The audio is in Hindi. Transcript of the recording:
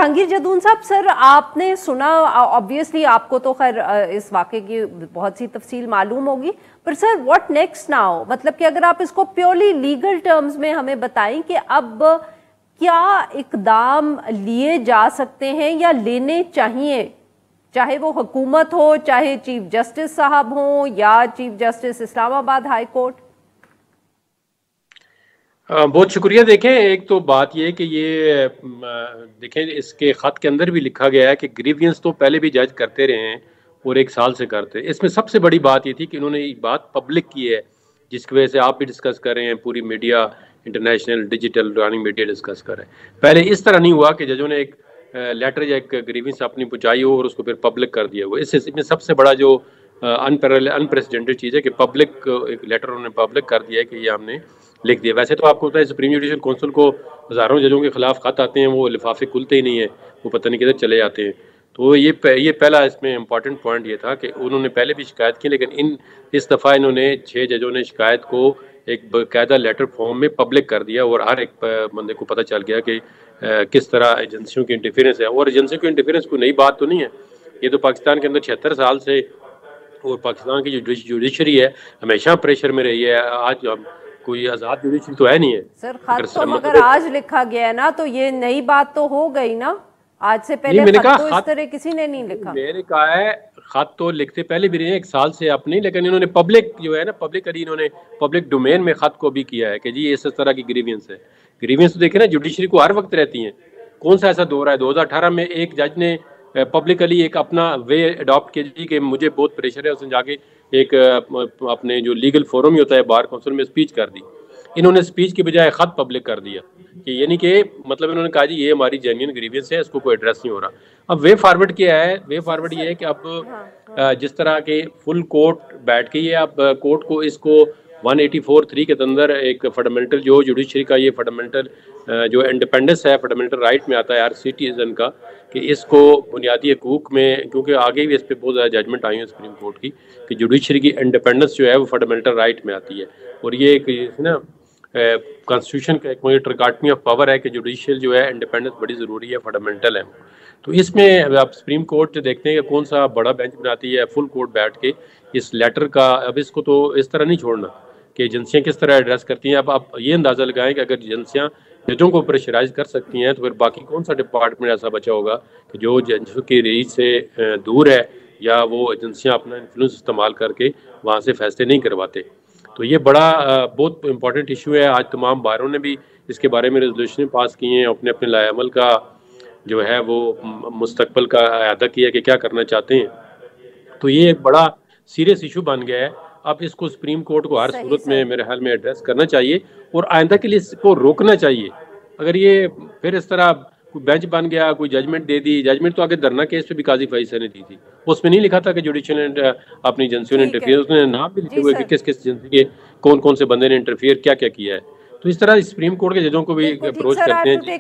जहांगीर जदून साहब, सर आपने सुना, ऑब्वियसली आपको तो खैर इस वाक़े की बहुत सी तफसील मालूम होगी, पर सर व्हाट नेक्स्ट नाउ, मतलब कि अगर आप इसको प्योरली लीगल टर्म्स में हमें बताएं कि अब क्या इकदाम लिए जा सकते हैं या लेने चाहिए, चाहे वो हुकूमत हो, चाहे चीफ जस्टिस साहब हो या chief justice Islamabad high court. बहुत शुक्रिया। देखें, एक तो बात ये कि ये देखें, इसके ख़त के अंदर भी लिखा गया है कि ग्रीवियंस तो पहले भी जज करते रहे हैं और 1 साल से करते हैं। इसमें सबसे बड़ी बात ये थी कि इन्होंने ये बात पब्लिक की है, जिसकी वजह से आप भी डिस्कस कर रहे हैं, पूरी media, international digital running media discuss कर रहे हैं। पहले इस तरह नहीं हुआ कि जजों ने एक लेटर या एक ग्रीवियंस अपनी पहुँचाई हो और उसको फिर पब्लिक कर दिया हो। इसमें सबसे बड़ा जो अनप्रेसिडेंटेड चीज़ है कि पब्लिक एक लेटर उन्होंने पब्लिक कर दिया है कि ये हमने लिख दिया। वैसे तो आपको पता है सुप्रीम जुडिशल काउंसिल को हज़ारों जजों के खिलाफ खत आते हैं, वो लिफाफे खुलते ही नहीं है, वो पता नहीं किधर चले जाते हैं। तो ये पहला इसमें इम्पॉर्टेंट पॉइंट ये था कि उन्होंने पहले भी शिकायत की, लेकिन इस दफ़ा इन्होंने 6 जजों ने शिकायत को एक बाकायदा लेटर फॉर्म में पब्लिक कर दिया और हर एक बंदे को पता चल गया कि किस तरह एजेंसियों की इंटरफेरेंस है। और एजेंसियों की इंटरफेरेंस कोई नई बात तो नहीं है, ये तो पाकिस्तान के अंदर 76 साल से, और पाकिस्तान की जो जुडिशरी है हमेशा प्रेशर में रही है। आज कोई आज़ाद जुडिशरी तो है नहीं है सर। खत तो मगर आज लिखा गया है ना, तो ये नई बात तो हो गई ना, आज से पहले मैंने खत कहा तो इस तरह किसी ने नहीं लिखा। मैंने कहा है खत तो लिखते पहले भी रहे हैं 1 साल से आप नहीं, लेकिन इन्होंने पब्लिक जो है ना, पब्लिकली इन्होंने पब्लिक डोमेन में खत को भी किया है कि जी इस तरह की ग्रीवियंस है। ग्रीवियंस तो देखे ना, जुडिशरी को हर वक्त रहती है, कौन सा ऐसा दौर है। 2018 में एक जज ने पब्लिकली एक अपना वे अडॉप्ट किया जी कि मुझे बहुत प्रेशर है, उसने जाके एक अपने जो लीगल फोरम ही होता है बार काउंसिल में स्पीच कर दी। इन्होंने स्पीच के बजाय खत पब्लिक कर दिया कि यानी कि मतलब इन्होंने कहा जी ये हमारी जेन्युइन ग्रीवियंस है, इसको कोई एड्रेस नहीं हो रहा। अब वे फॉरवर्ड क्या है, वे फॉरवर्ड ये है कि अब जिस तरह के फुल कोर्ट बैठ के ये अब कोर्ट को इसको 184(3) के अंदर एक फंडामेंटल जो जुडिशरी का ये फंडामेंटल जो इंडिपेंडेंस है, फंडामेंटल राइट में आता है हर सिटीजन का, कि इसको बुनियादी हकूक में, क्योंकि आगे भी इस पर बहुत ज़्यादा जजमेंट आई है सुप्रीम कोर्ट की कि जुडिशरी की इंडिपेंडेंस जो है वो फंडामेंटल राइट में आती है। और ये एक ना कॉन्स्टिट्यूशन का एक ट्रिकॉटमी ऑफ पावर है कि जुडिशियल जो है इंडिपेंडेंस बड़ी ज़रूरी है, फंडामेंटल है। तो इसमें आप सुप्रीम कोर्ट देखते हैं कि कौन सा बड़ा बेंच बनाती है फुल कोर्ट बैठ के इस लेटर का। अब इसको तो इस तरह नहीं छोड़ना कि एजेंसियाँ किस तरह एड्रेस करती हैं। अब आप ये अंदाज़ा लगाएं कि अगर एजेंसियाँ जजों को प्रेशराइज कर सकती हैं तो फिर बाकी कौन सा डिपार्टमेंट ऐसा बचा होगा कि जो जजों की रीच से दूर है, या वो एजेंसियाँ अपना इन्फ्लुएंस इस्तेमाल करके वहाँ से फैसले नहीं करवाते। तो ये बड़ा बहुत इंपॉर्टेंट इशू है। आज तमाम बारों ने भी इसके बारे में रेजोल्यूशन पास किए हैं, अपने अपने लाएअमल का जो है वो मुस्तकबिल का अयादा किया कि क्या करना चाहते हैं। तो ये एक बड़ा सीरियस इशू बन गया है। अब इसको सुप्रीम कोर्ट को हर सूरत में मेरे ख्याल में एड्रेस करना चाहिए और आइंदा के लिए इसको रोकना चाहिए। अगर ये फिर इस तरह कोई बेंच बन गया, कोई जजमेंट दे दी, जजमेंट तो आगे धरना केस पे भी काजी फैसला ने दी थी, उसमें नहीं लिखा था कि जुडिशियल अपनी एजेंसियों ने इंटरफियर, उसने नाम भी लिखे हुए कि किस किस एजेंसी के कौन कौन से बंदे ने इंटरफियर क्या क्या किया है। तो इस तरह सुप्रीम कोर्ट के जजों को भी अप्रोच करते हैं।